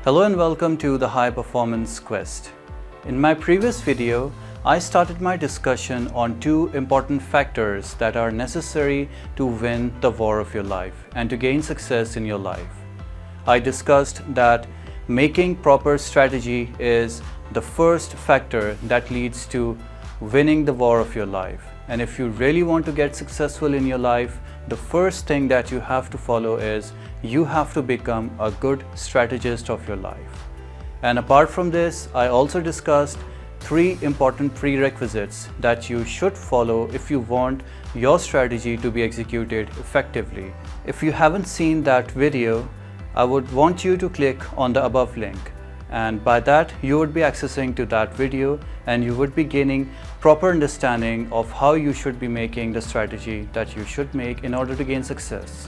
Hello and welcome to the High Performance Quest. In my previous video, I started my discussion on two important factors that are necessary to win the war of your life and to gain success in your life. I discussed that making proper strategy is the first factor that leads to winning the war of your life. And if you really want to get successful in your life, the first thing that you have to follow is you have to become a good strategist of your life. And apart from this, I also discussed three important prerequisites that you should follow if you want your strategy to be executed effectively. If you haven't seen that video, I would want you to click on the above link, and by that you would be accessing to that video and you would be gaining proper understanding of how you should be making the strategy that you should make in order to gain success.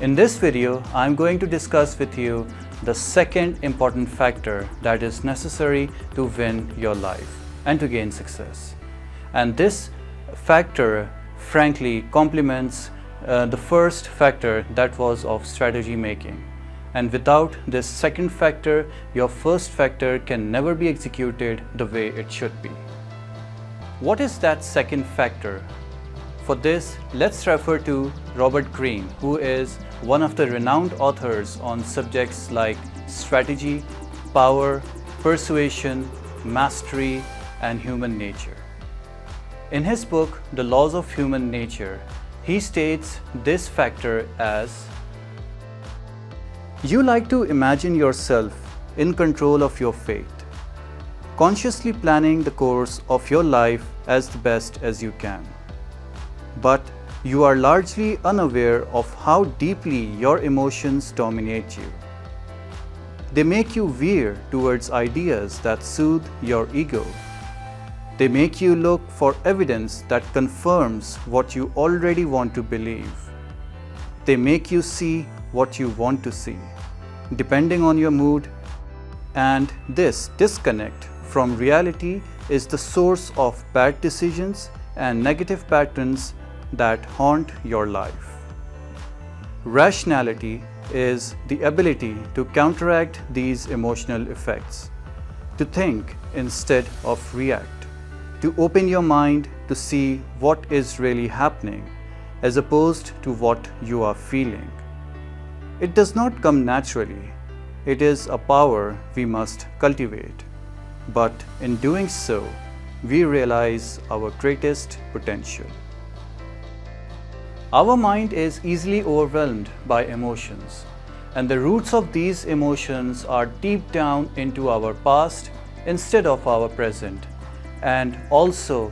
In this video, I'm going to discuss with you the second important factor that is necessary to win your life and to gain success. And this factor, frankly, complements the first factor that was of strategy making. And without this second factor, your first factor can never be executed the way it should be. What is that second factor? For this, let's refer to Robert Greene, who is one of the renowned authors on subjects like strategy, power, persuasion, mastery, and human nature. In his book, The Laws of Human Nature, he states this factor as: you like to imagine yourself in control of your fate, consciously planning the course of your life as the best as you can. But you are largely unaware of how deeply your emotions dominate you. They make you veer towards ideas that soothe your ego. They make you look for evidence that confirms what you already want to believe. They make you see what you want to see, depending on your mood. And this disconnect from reality is the source of bad decisions and negative patterns that haunt your life. Rationality is the ability to counteract these emotional effects, to think instead of react, to open your mind to see what is really happening as opposed to what you are feeling. It does not come naturally. It is a power we must cultivate. But in doing so, we realize our greatest potential. Our mind is easily overwhelmed by emotions, and the roots of these emotions are deep down into our past instead of our present, and also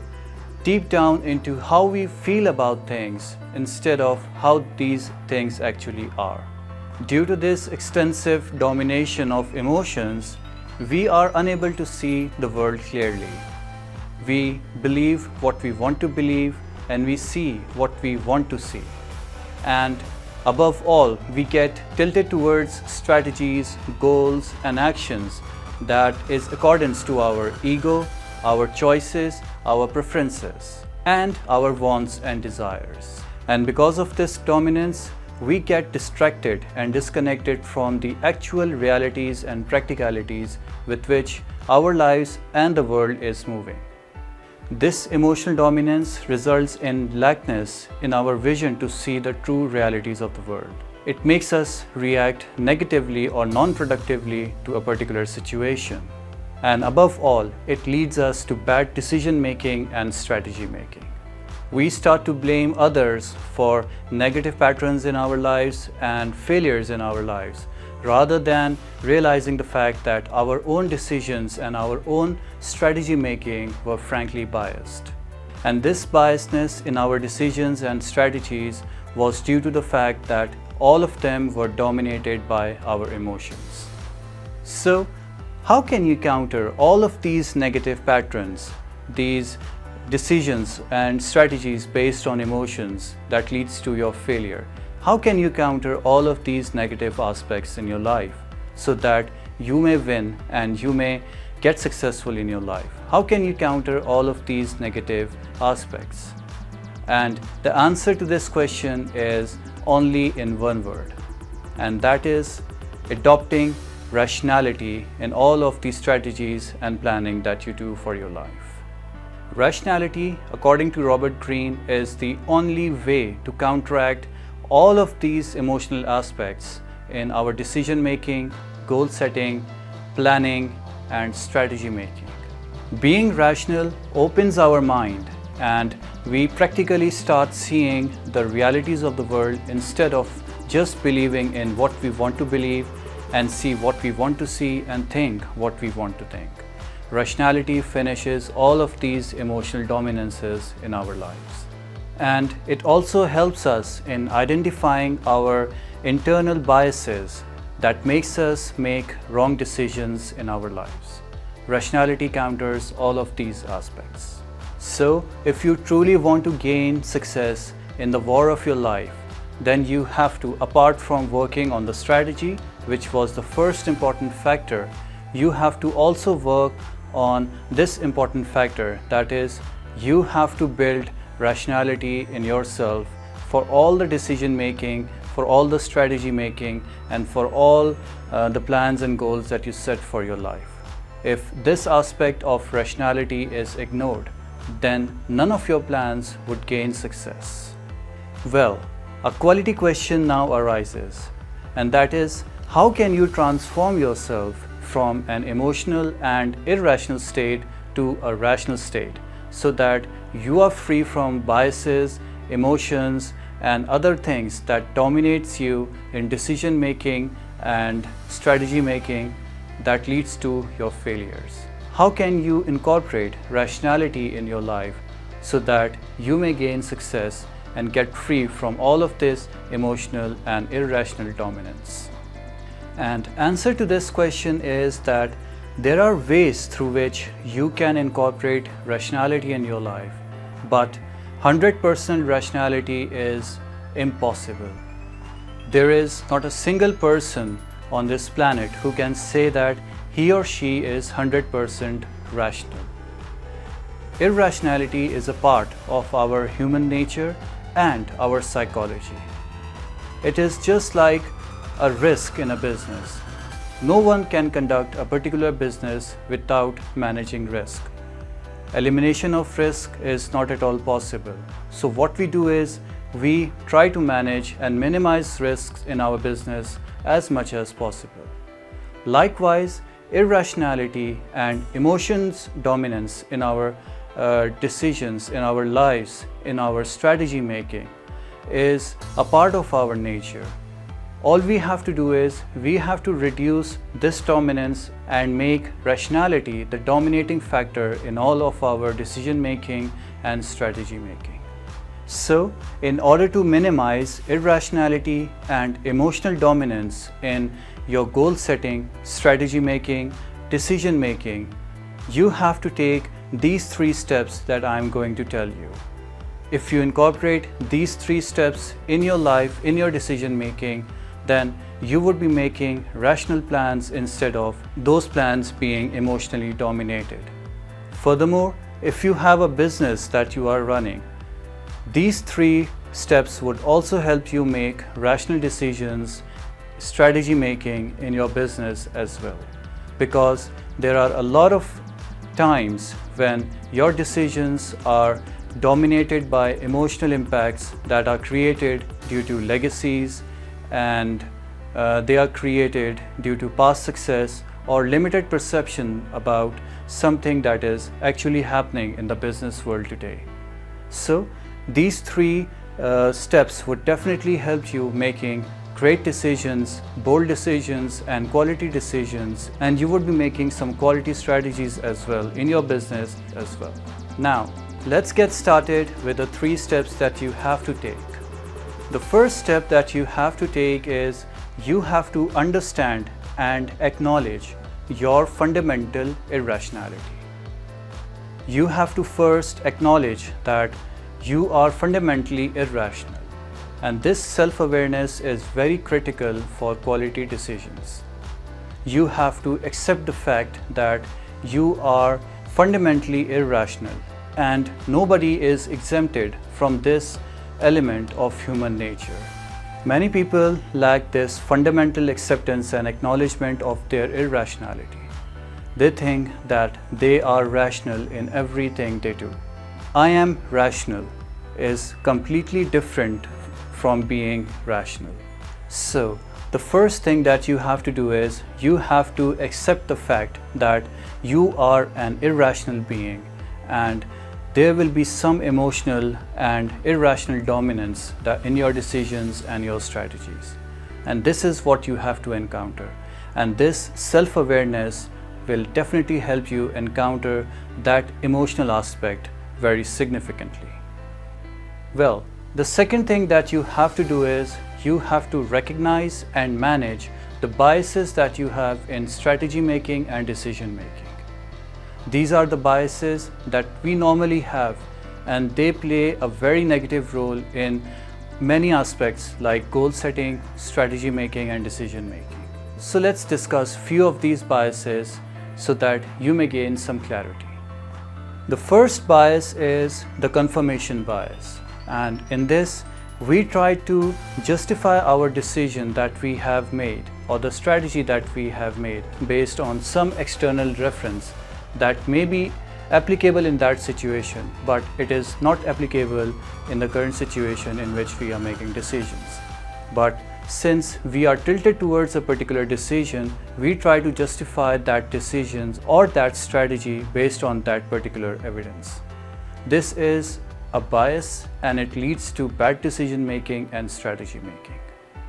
deep down into how we feel about things instead of how these things actually are. Due to this extensive domination of emotions, we are unable to see the world clearly. We believe what we want to believe, and we see what we want to see. And above all, we get tilted towards strategies, goals, and actions that is accordance to our ego, our choices, our preferences, and our wants and desires. And because of this dominance, we get distracted and disconnected from the actual realities and practicalities with which our lives and the world is moving. This emotional dominance results in lackness in our vision to see the true realities of the world. It makes us react negatively or non-productively to a particular situation. And above all, it leads us to bad decision making and strategy making. We start to blame others for negative patterns in our lives and failures in our lives, rather than realizing the fact that our own decisions and our own strategy making were frankly biased. And this biasness in our decisions and strategies was due to the fact that all of them were dominated by our emotions. So, how can you counter all of these negative patterns, these decisions and strategies based on emotions that leads to your failure? How can you counter all of these negative aspects in your life so that you may win and you may get successful in your life? How can you counter all of these negative aspects? And the answer to this question is only in one word, and that is adopting rationality in all of the strategies and planning that you do for your life. Rationality, according to Robert Greene, is the only way to counteract all of these emotional aspects in our decision making, goal setting, planning, and strategy making. Being rational opens our mind, and we practically start seeing the realities of the world instead of just believing in what we want to believe and see what we want to see and think what we want to think. Rationality finishes all of these emotional dominances in our lives. And it also helps us in identifying our internal biases that makes us make wrong decisions in our lives. Rationality counters all of these aspects. So, if you truly want to gain success in the war of your life, then you have to, apart from working on the strategy, which was the first important factor, you have to also work on this important factor, that is, you have to build rationality in yourself for all the decision making, for all the strategy making, and for all the plans and goals that you set for your life. If this aspect of rationality is ignored, then none of your plans would gain success. Well, a quality question now arises, and that is, how can you transform yourself from an emotional and irrational state to a rational state so that you are free from biases, emotions, and other things that dominates you in decision making and strategy making that leads to your failures? How can you incorporate rationality in your life so that you may gain success and get free from all of this emotional and irrational dominance? And answer to this question is that there are ways through which you can incorporate rationality in your life, but 100% rationality is impossible. There is not a single person on this planet who can say that he or she is 100% rational. Irrationality is a part of our human nature and our psychology. It is just like a risk in a business. No one can conduct a particular business without managing risk. Elimination of risk is not at all possible. So what we do is we try to manage and minimize risks in our business as much as possible. Likewise, irrationality and emotions dominance in our decisions, in our lives, in our strategy making is a part of our nature. All we have to do is we have to reduce this dominance and make rationality the dominating factor in all of our decision making and strategy making. So, in order to minimize irrationality and emotional dominance in your goal setting, strategy making, decision making, you have to take these 3 steps that I am going to tell you. If you incorporate these 3 steps in your life, in your decision making, then you would be making rational plans instead of those plans being emotionally dominated. Furthermore, if you have a business that you are running, these 3 steps would also help you make rational decisions, strategy making in your business as well. Because there are a lot of times when your decisions are dominated by emotional impacts that are created due to legacies, and they are created due to past success or limited perception about something that is actually happening in the business world today. So these 3 steps would definitely help you making great decisions, bold decisions, and quality decisions, and you would be making some quality strategies as well in your business as well. Now, let's get started with the 3 steps that you have to take. The first step that you have to take is you have to understand and acknowledge your fundamental irrationality. You have to first acknowledge that you are fundamentally irrational, and this self-awareness is very critical for quality decisions. You have to accept the fact that you are fundamentally irrational, and nobody is exempted from this element of human nature. Many people lack this fundamental acceptance and acknowledgement of their irrationality. They think that they are rational in everything they do. I am rational is completely different from being rational. So, the first thing that you have to do is you have to accept the fact that you are an irrational being and there will be some emotional and irrational dominance in your decisions and your strategies. And this is what you have to encounter. And this self-awareness will definitely help you encounter that emotional aspect very significantly. Well, the second thing that you have to do is you have to recognize and manage the biases that you have in strategy making and decision making. These are the biases that we normally have, and they play a very negative role in many aspects like goal setting, strategy making and decision making. So let's discuss few of these biases so that you may gain some clarity. The first bias is the confirmation bias, and in this we try to justify our decision that we have made or the strategy that we have made based on some external reference that may be applicable in that situation, but it is not applicable in the current situation in which we are making decisions. But since we are tilted towards a particular decision, we try to justify that decision or that strategy based on that particular evidence. This is a bias and it leads to bad decision making and strategy making.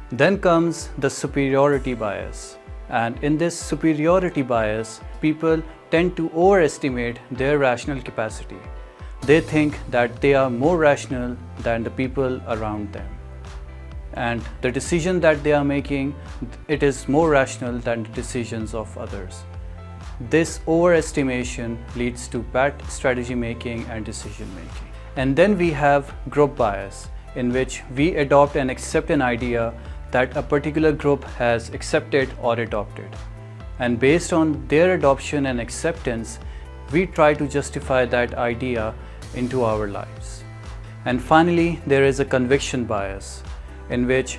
Then comes the superiority bias. And in this superiority bias, people tend to overestimate their rational capacity. They think that they are more rational than the people around them. And the decision that they are making, it is more rational than the decisions of others. This overestimation leads to bad strategy making and decision making. And then we have group bias, in which we adopt and accept an idea that a particular group has accepted or adopted. And based on their adoption and acceptance, we try to justify that idea into our lives. And finally, there is a conviction bias, in which,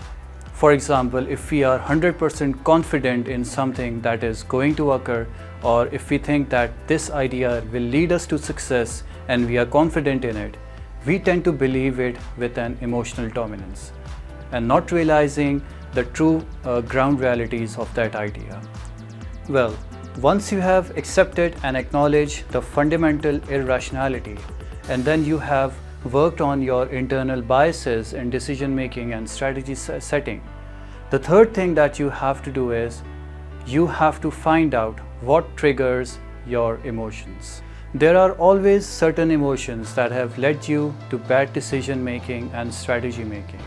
for example, if we are 100% confident in something that is going to occur, or if we think that this idea will lead us to success and we are confident in it, we tend to believe it with an emotional dominance and not realizing the true ground realities of that idea. Well, once you have accepted and acknowledged the fundamental irrationality, and then you have worked on your internal biases in decision making and strategy setting, the third thing that you have to do is you have to find out what triggers your emotions. There are always certain emotions that have led you to bad decision making and strategy making.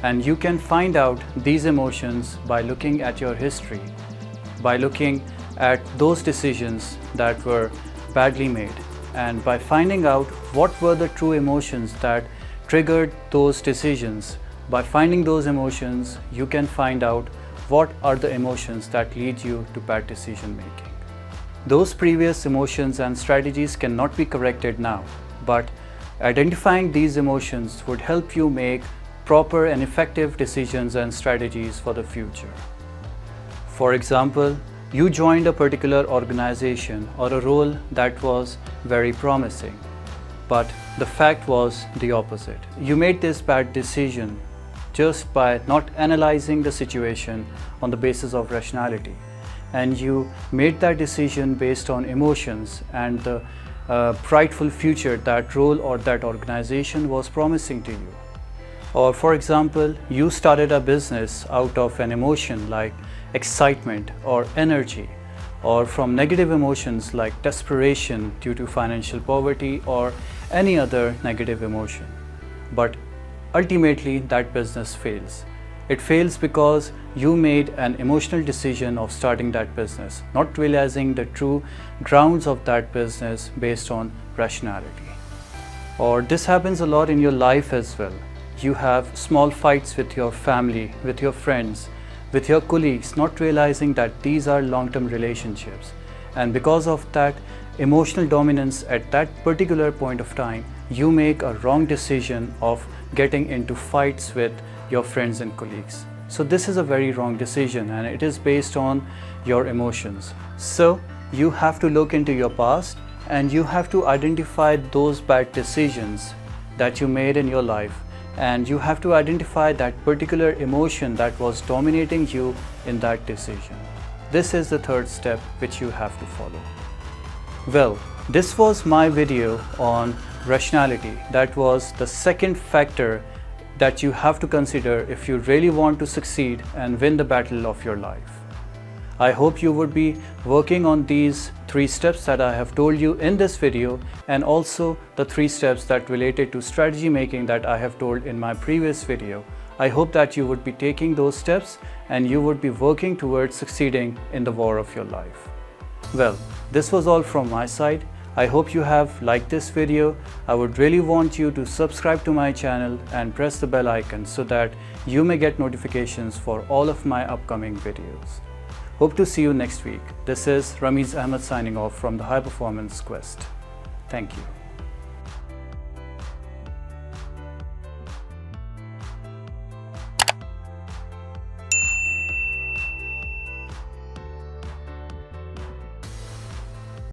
And you can find out these emotions by looking at your history, by looking at those decisions that were badly made, and by finding out what were the true emotions that triggered those decisions. By finding those emotions, you can find out what are the emotions that lead you to bad decision making. Those previous emotions and strategies cannot be corrected now, but identifying these emotions would help you make proper and effective decisions and strategies for the future. For example, you joined a particular organization or a role that was very promising, but the fact was the opposite. You made this bad decision just by not analyzing the situation on the basis of rationality, and you made that decision based on emotions and the frightful future that role or that organization was promising to you. Or for example, you started a business out of an emotion like excitement or energy, or from negative emotions like desperation due to financial poverty or any other negative emotion. But ultimately that business fails. It fails because you made an emotional decision of starting that business, not realizing the true grounds of that business based on rationality. Or this happens a lot in your life as well. You have small fights with your family, with your friends, with your colleagues, not realizing that these are long-term relationships. And because of that emotional dominance at that particular point of time, you make a wrong decision of getting into fights with your friends and colleagues. So this is a very wrong decision, and it is based on your emotions. So you have to look into your past and you have to identify those bad decisions that you made in your life, and you have to identify that particular emotion that was dominating you in that decision. This is the third step which you have to follow. Well, this was my video on rationality. That was the second factor that you have to consider if you really want to succeed and win the battle of your life. I hope you would be working on these 3 steps that I have told you in this video, and also the 3 steps that related to strategy making that I have told in my previous video. I hope that you would be taking those steps and you would be working towards succeeding in the war of your life. Well, this was all from my side. I hope you have liked this video. I would really want you to subscribe to my channel and press the bell icon so that you may get notifications for all of my upcoming videos. Hope to see you next week. This is Ramiz Ahmed signing off from the High Performance Quest. Thank you.